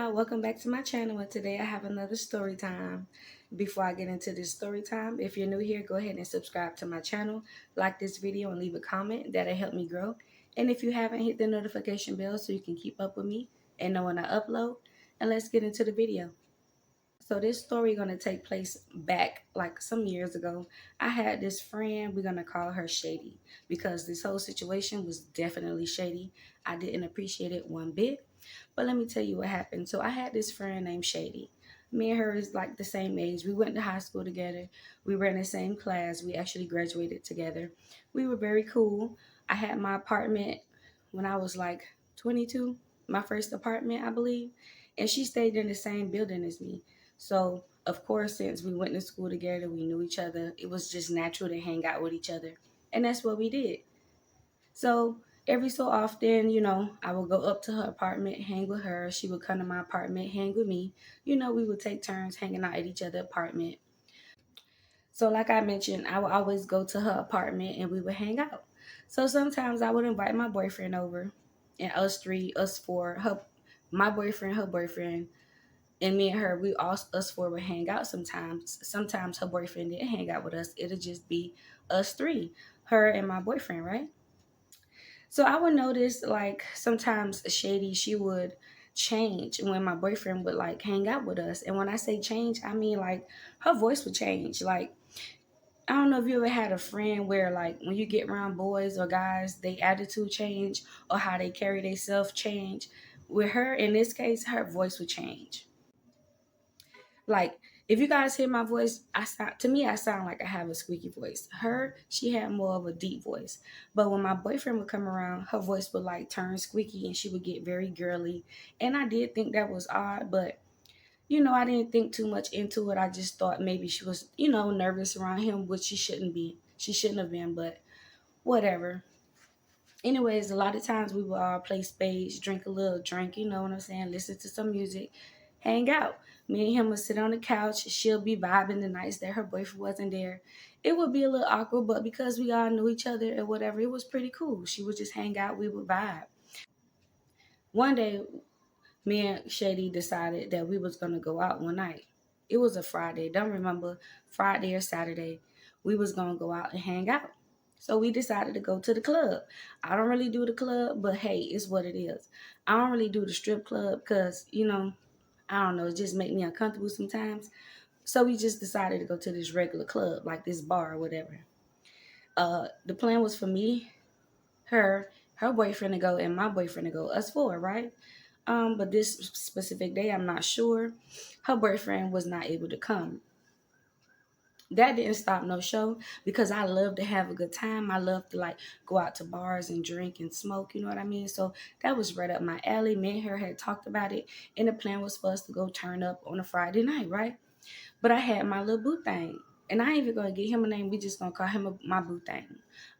y'all, welcome back to my channel, and today I have another story time. Before I get into this story time, if you're new here, go ahead and subscribe to my channel, like this video, and leave a comment. That'll help me grow. And if you haven't, hit the notification bell so you can keep up with me and know when I upload. And let's get into the video. So this story gonna take place back like some years ago. I had this friend, we're gonna call her Shady, because this whole situation was definitely shady. I didn't appreciate it one bit. But let me tell you what happened. So I had this friend named Shady. Me and her is like the same age. We went to high school together. We were in the same class. We actually graduated together. We were very cool. I had my apartment when I was like 22, my first apartment, I believe. And she stayed in the same building as me. So, of course, since we went to school together, we knew each other. It was just natural to hang out with each other. And that's what we did. So, every so often, I would go up to her apartment, hang with her. She would come to my apartment, hang with me. We would take turns hanging out at each other's apartment. So, like I mentioned, I would always go to her apartment and we would hang out. So, sometimes I would invite my boyfriend over, and us three, us four, my boyfriend, her boyfriend, and me and her, us four would hang out sometimes. Sometimes her boyfriend didn't hang out with us. It'll just be us three, her and my boyfriend, right? So I would notice like sometimes Shady, she would change when my boyfriend would like hang out with us. And when I say change, I mean like her voice would change. Like, I don't know if you ever had a friend where like when you get around boys or guys, they attitude change or how they carry themselves change. With her, in this case, her voice would change. Like, if you guys hear my voice, I sound like I have a squeaky voice. Her, she had more of a deep voice. But when my boyfriend would come around, her voice would like turn squeaky and she would get very girly. And I did think that was odd, but I didn't think too much into it. I just thought maybe she was, nervous around him, which she shouldn't be. She shouldn't have been, but whatever. Anyways, a lot of times we would all play spades, drink a little drink, you know what I'm saying, listen to some music, hang out. Me and him would sit on the couch. She'll be vibing the nights that her boyfriend wasn't there. It would be a little awkward, but because we all knew each other and whatever, it was pretty cool. She would just hang out, we would vibe. One day, me and Shady decided that we was gonna go out one night. It was a Friday. Don't remember, Friday or Saturday. We was gonna go out and hang out. So we decided to go to the club. I don't really do the club, but hey, it's what it is. I don't really do the strip club because, I don't know, it just make me uncomfortable sometimes. So we just decided to go to this regular club, like this bar or whatever. The plan was for me, her boyfriend to go, and my boyfriend to go. Us four, right? But this specific day, I'm not sure. Her boyfriend was not able to come. That didn't stop no show because I love to have a good time. I love to like go out to bars and drink and smoke, you know what I mean? So that was right up my alley. Me and her had talked about it, and the plan was for us to go turn up on a Friday night, right? But I had my little boo thing. And I ain't even gonna give him a name. We just gonna call him my boo thing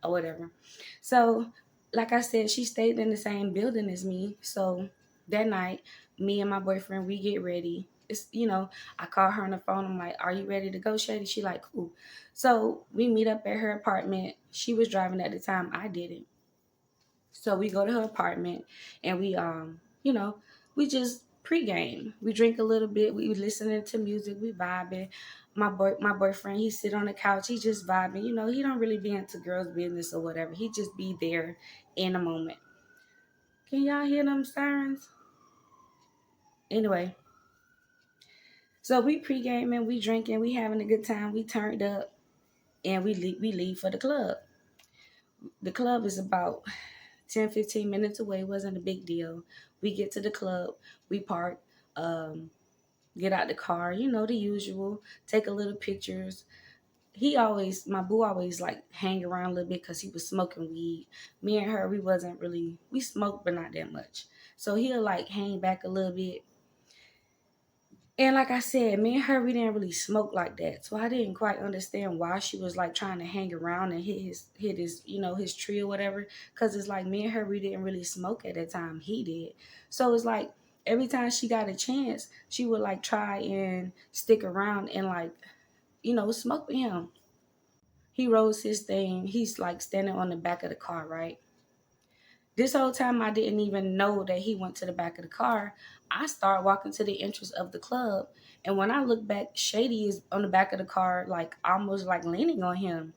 or whatever. So, like I said, she stayed in the same building as me. So that night, me and my boyfriend, we get ready. I call her on the phone. I'm like, "Are you ready to go, Shady?" She like, "Cool." So we meet up at her apartment. She was driving at the time. I didn't. So we go to her apartment and we just pregame. We drink a little bit. We listening to music. We vibing. My boyfriend, he sit on the couch. He just vibing. He don't really be into girls' business or whatever. He just be there in a moment. Can y'all hear them sirens? Anyway, so we pre-gaming, we drinking, we having a good time. We turned up and we leave for the club. The club is about 10-15 minutes away. It wasn't a big deal. We get to the club, we park, um, get out the car, the usual, take a little pictures. My boo always like hang around a little bit because he was smoking weed. Me and her, we smoked, but not that much. So he'll like hang back a little bit. And like I said, me and her, we didn't really smoke like that. So I didn't quite understand why she was like trying to hang around and hit his tree or whatever. Cause it's like me and her, we didn't really smoke at that time. He did. So it's like every time she got a chance, she would like try and stick around and like, smoke with him. He rolls his thing. He's like standing on the back of the car, right? This whole time I didn't even know that he went to the back of the car. I started walking to the entrance of the club. And when I look back, Shady is on the back of the car, like almost like leaning on him.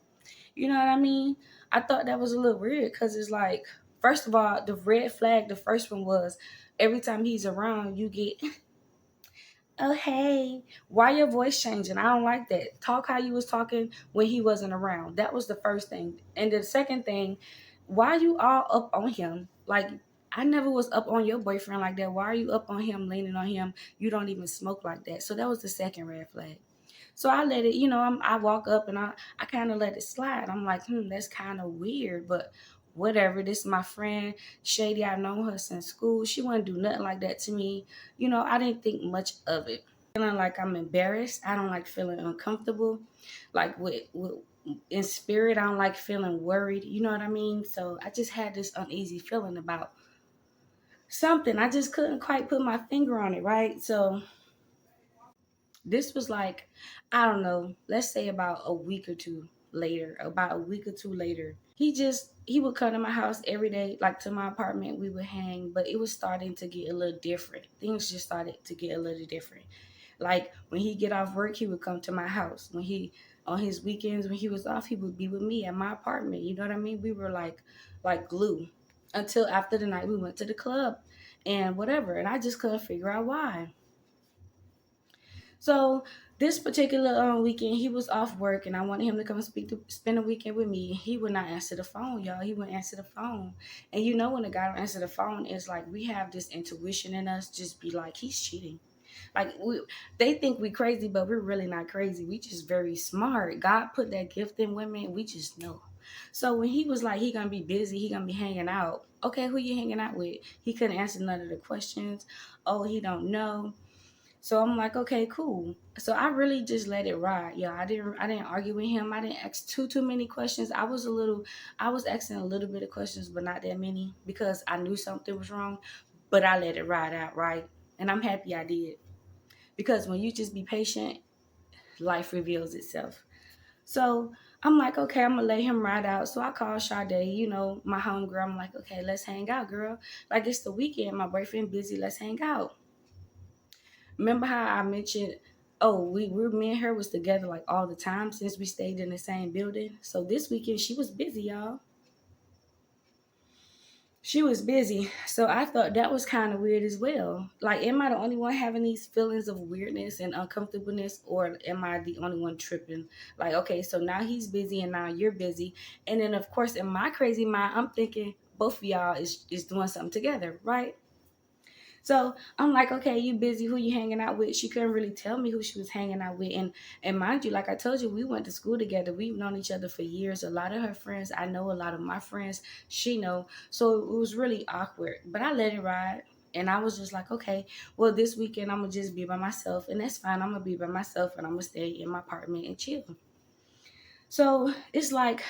You know what I mean? I thought that was a little weird because it's like, first of all, the red flag, the first one was every time he's around, you get, oh, hey, why your voice changing? I don't like that. Talk how you was talking when he wasn't around. That was the first thing. And the second thing, why you all up on him? Like, I never was up on your boyfriend like that. Why are you up on him, leaning on him? You don't even smoke like that. So that was the second red flag. So I let it, I walk up and I kind of let it slide. I'm like, that's kind of weird, but whatever. This is my friend, Shady. I've known her since school. She wouldn't do nothing like that to me. I didn't think much of it. Feeling like I'm embarrassed. I don't like feeling uncomfortable. Like with in spirit, I don't like feeling worried. You know what I mean? So I just had this uneasy feeling about something. I just couldn't quite put my finger on it, right? So this was like, I don't know, let's say about a week or two later, he would come to my house every day, like to my apartment, we would hang, but it was starting to get a little different. Things just started to get a little different. Like when he get off work, he would come to my house. When he on his weekends, when he was off, he would be with me at my apartment. You know what I mean? We were like glue until after the night we went to the club and whatever. And I just couldn't figure out why. So this particular weekend, he was off work, and I wanted him to come spend a weekend with me. He would not answer the phone, y'all. He wouldn't answer the phone, and when a guy don't answer the phone, it's like we have this intuition in us, just be like he's cheating. Like they think we crazy, but we're really not crazy. We just very smart. God put that gift in women. We just know. So when he was like, he gonna be busy, he gonna be hanging out. Okay, who you hanging out with? He couldn't answer none of the questions. Oh, he don't know. So I'm like, okay, cool. So I really just let it ride. Yeah, I didn't argue with him. I didn't ask too many questions. I was asking a little bit of questions, but not that many because I knew something was wrong. But I let it ride out, right? And I'm happy I did. Because when you just be patient, life reveals itself. So I'm like, okay, I'm gonna let him ride out. So I called Sade, my homegirl. I'm like, okay, let's hang out, girl. Like it's the weekend, my boyfriend busy, let's hang out. Remember how I mentioned, oh, me and her was together like all the time since we stayed in the same building. So this weekend she was busy, y'all. She was busy. So I thought that was kind of weird as well. Like, am I the only one having these feelings of weirdness and uncomfortableness, or am I the only one tripping? Like, okay, so now he's busy and now you're busy. And then, of course, in my crazy mind, I'm thinking both of y'all is doing something together, right? So I'm like, okay, you busy? Who you hanging out with? She couldn't really tell me who she was hanging out with, and mind you, like I told you, we went to school together. We've known each other for years. A lot of her friends, I know. A lot of my friends, she know. So it was really awkward, but I let it ride. And I was just like, okay, well, this weekend I'm gonna just be by myself, and that's fine. I'm gonna be by myself, and I'm gonna stay in my apartment and chill. So it's like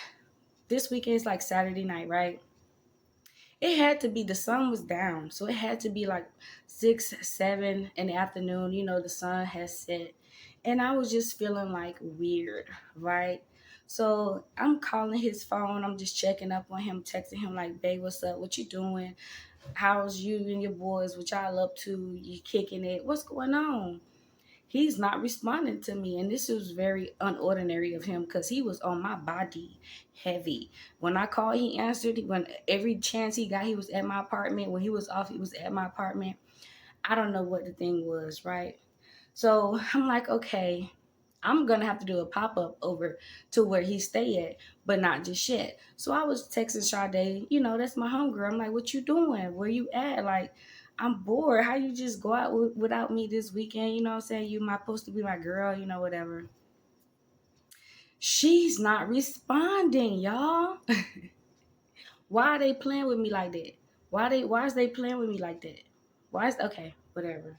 this weekend is like Saturday night, right? It had to be, the sun was down, so it had to be like 6 7 in the afternoon. The sun has set, and I was just feeling like weird, right? So I'm calling his phone. I'm just checking up on him, texting him like, babe, what's up, what you doing, how's you and your boys, what y'all up to, you kicking it, what's going on? He's not responding to me, and this was very unordinary of him because he was on my body heavy. When I called, he answered. When every chance he got, he was at my apartment. When he was off, he was at my apartment. I don't know what the thing was, right? So I'm like, okay, I'm gonna have to do a pop-up over to where he stay at, but not just yet. So I was texting Sade, that's my homegirl. I'm like, what you doing? Where you at? Like, I'm bored. How you just go out without me this weekend? You know what I'm saying? You my supposed to be my girl, whatever. She's not responding, y'all. Why are they playing with me like that? Why is they playing with me like that? Why is okay, whatever.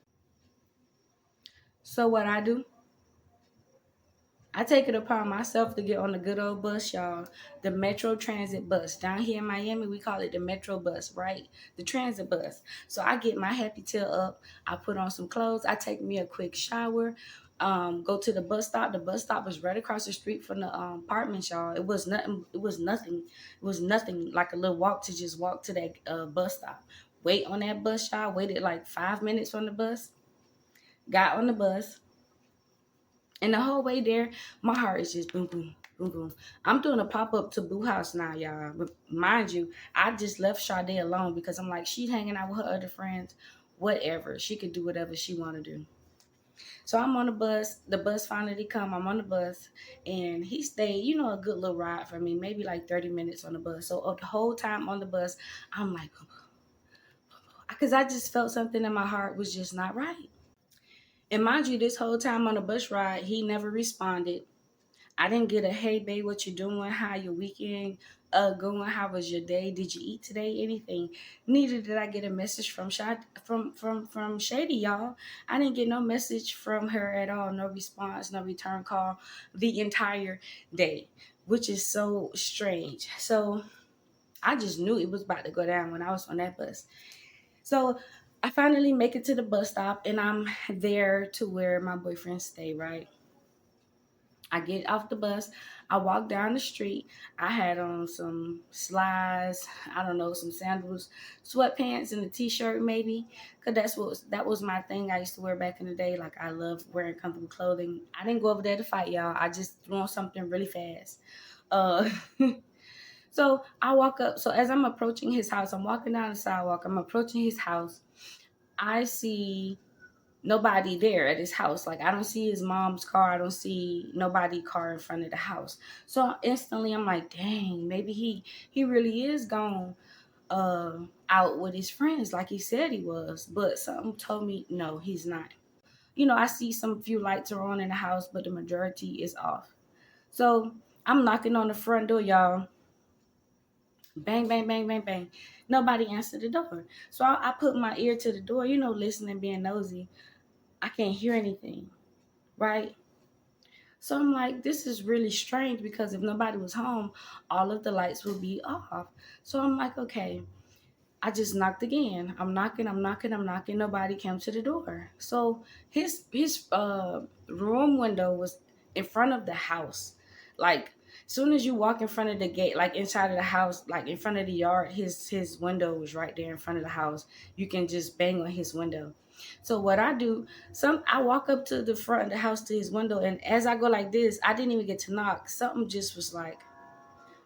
So what I do? I take it upon myself to get on the good old bus, y'all. The Metro Transit bus. Down here in Miami, we call it the Metro bus, right? The transit bus. So I get my happy tail up. I put on some clothes. I take me a quick shower. go to the bus stop. The bus stop was right across the street from the apartments, y'all. It was nothing. It was nothing. It was nothing like a little walk to just walk to that bus stop. Wait on that bus, y'all. Waited like 5 minutes on the bus. Got on the bus, and the whole way there, my heart is just boom, boom, boom, boom. I'm doing a pop up to Boo House now, y'all. But mind you, I just left Sade alone because I'm like, she's hanging out with her other friends. Whatever, she could do whatever she want to do. So I'm on the bus. The bus finally come. I'm on the bus, and he stayed, a good little ride for me, maybe like 30 minutes on the bus. So the whole time on the bus, I'm like, because I just felt something in my heart was just not right. And mind you, this whole time on the bus ride, he never responded. I didn't get a hey babe, what you doing? How your weekend going? How was your day? Did you eat today? Anything? Neither did I get a message from from Shady, y'all. I didn't get no message from her at all. No response, no return call the entire day, which is so strange. So I just knew it was about to go down when I was on that bus. So I finally make it to the bus stop, and I'm there to where my boyfriend stay, right? I get off the bus. I walk down the street. I had on some slides, I don't know, some sandals, sweatpants, and a t-shirt maybe, cause that was my thing. I used to wear back in the day. Like I love wearing comfortable clothing. I didn't go over there to fight, y'all. I just threw on something really fast. Uh, so I walk up. So as I'm approaching his house, I'm walking down the sidewalk. I'm approaching his house. I see nobody there at his house. Like I don't see his mom's car. I don't see nobody car in front of the house. So instantly I'm like, dang, maybe he really is gone out with his friends like he said he was. But something told me no, he's not. I see some few lights are on in the house, but the majority is off. So I'm knocking on the front door, y'all. Bang, bang, bang, bang, bang. Nobody answered the door. So I put my ear to the door, listening, being nosy. I can't hear anything, right? So I'm like, this is really strange because if nobody was home, all of the lights would be off. So I'm like, okay, I just knocked again. I'm knocking, I'm knocking, I'm knocking. Nobody came to the door. So his room window was in front of the house. Like soon as you walk in front of the gate, like inside of the house, like in front of the yard, his window was right there in front of the house. You can just bang on his window. So what I do, I walk up to the front of the house to his window, and as I go like this, I didn't even get to knock. Something just was like,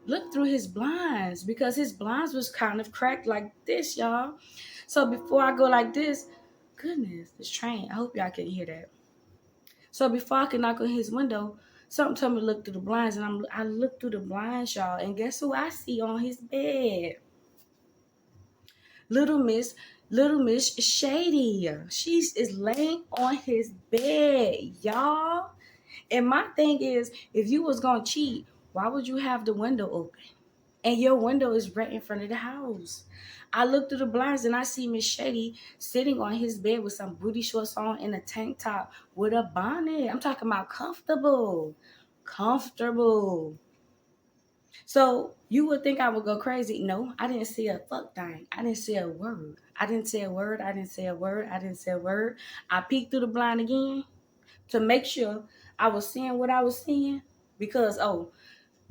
look through his blinds because his blinds was kind of cracked like this, y'all. So before I go like this, goodness, this train. I hope y'all can hear that. So before I can knock on his window, something told me to look through the blinds, and I look through the blinds, y'all, and guess who I see on his bed? Little Miss, Little Miss Shady. She is laying on his bed, y'all. And my thing is, if you was gonna cheat, why would you have the window open? And your window is right in front of the house. I look through the blinds and I see Miss Shady sitting on his bed with some booty shorts on and a tank top with a bonnet. I'm talking about comfortable. Comfortable. So you would think I would go crazy. No, I didn't see a fuck thing. I didn't say a word. I didn't say a word. I didn't say a word. I didn't say a word. I peeked through the blind again to make sure I was seeing what I was seeing because,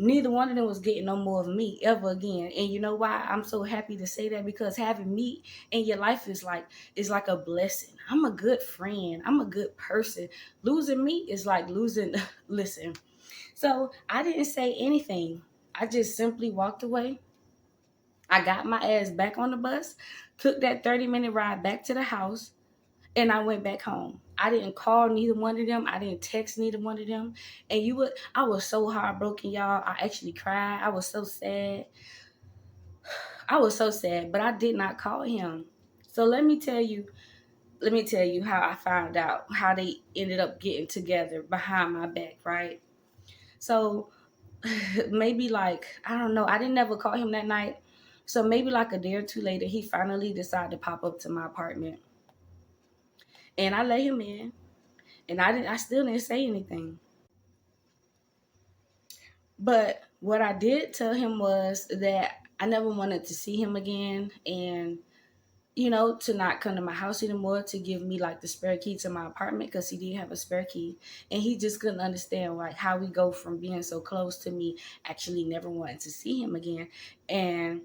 neither one of them was getting no more of me ever again. And you know why I'm so happy to say that? Because having me in your life is like a blessing. I'm a good friend. I'm a good person. Losing me is like losing listen. So I didn't say anything. I just simply walked away. I got my ass back on the bus, took that 30-minute ride back to the house, and I went back home. I didn't call neither one of them. I didn't text neither one of them. And I was so heartbroken, y'all. I actually cried. I was so sad. I was so sad, but I did not call him. So let me tell you how I found out how they ended up getting together behind my back, right? So maybe like, I don't know, I didn't never call him that night. So maybe like a day or two later, he finally decided to pop up to my apartment. And I let him in. And I still didn't say anything. But what I did tell him was that I never wanted to see him again. And to not come to my house anymore, to give me like the spare key to my apartment, because he did have a spare key. And he just couldn't understand like how we go from being so close to me actually never wanting to see him again. And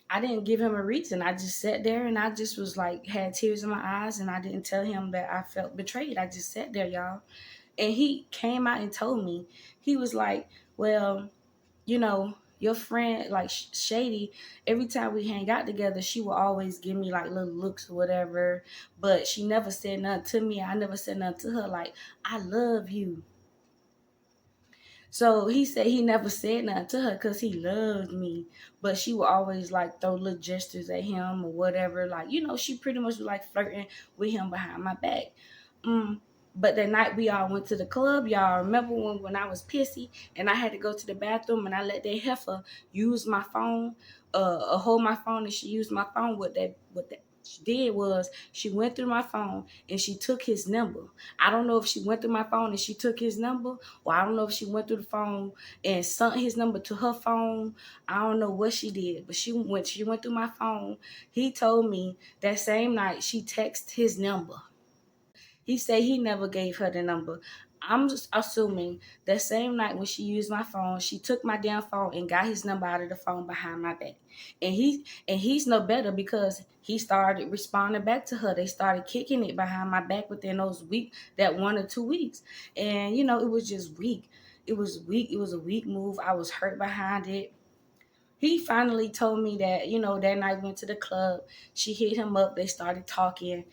I didn't give him a reason. I just sat there and I just was like, had tears in my eyes, and I didn't tell him that I felt betrayed. I just sat there, y'all. And he came out and told me. He was like, well, your friend, like Shady, every time we hang out together, she will always give me like little looks or whatever, but she never said nothing to me. I never said nothing to her like, I love you. So he said he never said nothing to her because he loved me, but she would always like throw little gestures at him or whatever. Like, she pretty much was like flirting with him behind my back. Mm. But that night we all went to the club. Y'all remember when I was pissy and I had to go to the bathroom, and I let that heifer use my phone, hold my phone, and she used my phone. What that she did was she went through my phone and she took his number. I don't know if she went through my phone and she took his number, or I don't know if she went through the phone and sent his number to her phone. I don't know what she did, but she went through my phone. He told me that same night she texted his number. He said he never gave her the number. I'm just assuming that same night when she used my phone, she took my damn phone and got his number out of the phone behind my back. And he's no better, because he started responding back to her. They started kicking it behind my back within that 1 or 2 weeks. And it was just weak. It was weak. It was a weak move. I was hurt behind it. He finally told me that, that night we went to the club. She hit him up. They started talking.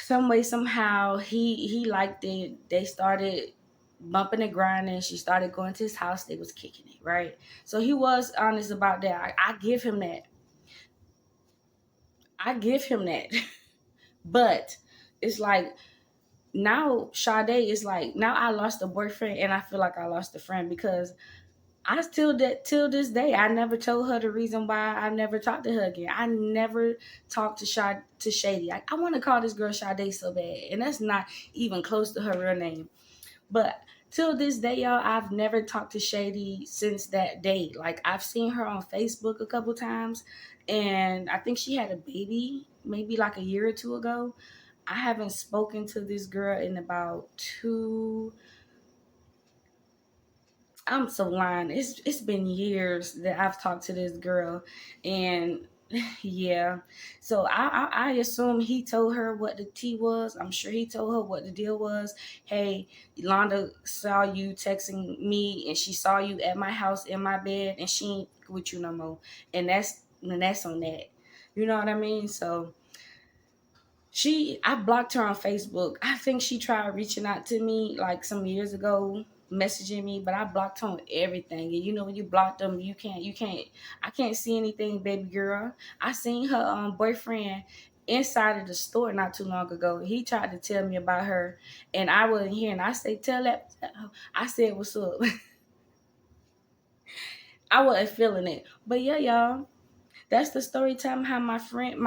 Some way, somehow, he liked it. They started bumping and grinding. She started going to his house. They was kicking it, right? So he was honest about that. I give him that. I give him that. But it's like, now Sade is like, now I lost a boyfriend and I feel like I lost a friend, because I still, that till this day, I never told her the reason why I never talked to her again. I never talked to Shady. I want to call this girl Sade so bad, and that's not even close to her real name. But till this day, y'all, I've never talked to Shady since that day. Like, I've seen her on Facebook a couple times, and I think she had a baby maybe like a year or two ago. I haven't spoken to this girl in about two. I'm so lying. It's been years that I've talked to this girl, and yeah. So I assume he told her what the tea was. I'm sure he told her what the deal was. Hey, Londa saw you texting me, and she saw you at my house in my bed, and she ain't with you no more. And that's on that. You know what I mean? So I blocked her on Facebook. I think she tried reaching out to me like some years ago, messaging me, but I blocked her on everything. And when you block them, I can't see anything, baby girl. I seen her boyfriend inside of the store not too long ago. He tried to tell me about her, and I wasn't hearing. I said, tell that. I said, what's up? I wasn't feeling it. But yeah, y'all. That's the story time how my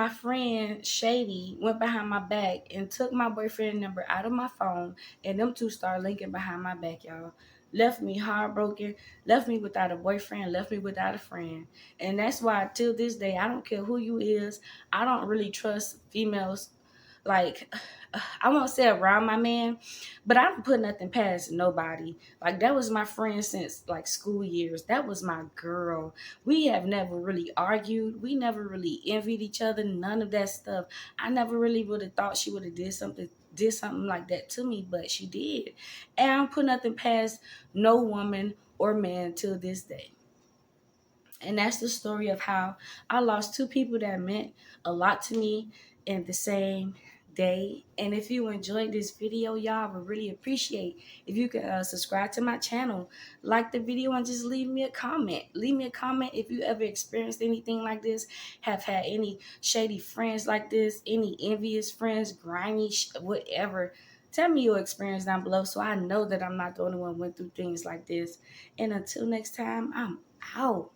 friend Shady went behind my back and took my boyfriend number out of my phone, and them two started linking behind my back, y'all. Left me heartbroken, left me without a boyfriend, left me without a friend. And that's why till this day, I don't care who you is, I don't really trust females, like, I won't say around my man, but I don't put nothing past nobody. Like, that was my friend since like school years. That was my girl. We have never really argued. We never really envied each other. None of that stuff. I never really would have thought she would have did something like that to me, but she did. And I don't put nothing past no woman or man till this day. And that's the story of how I lost two people that meant a lot to me in the same day. And if you enjoyed this video, y'all, I would really appreciate if you could subscribe to my channel, like the video, and just leave me a comment. Leave me a comment if you ever experienced anything like this, have had any shady friends like this, any envious friends, grimy, whatever. Tell me your experience down below so I know that I'm not the only one who went through things like this. And until next time, I'm out.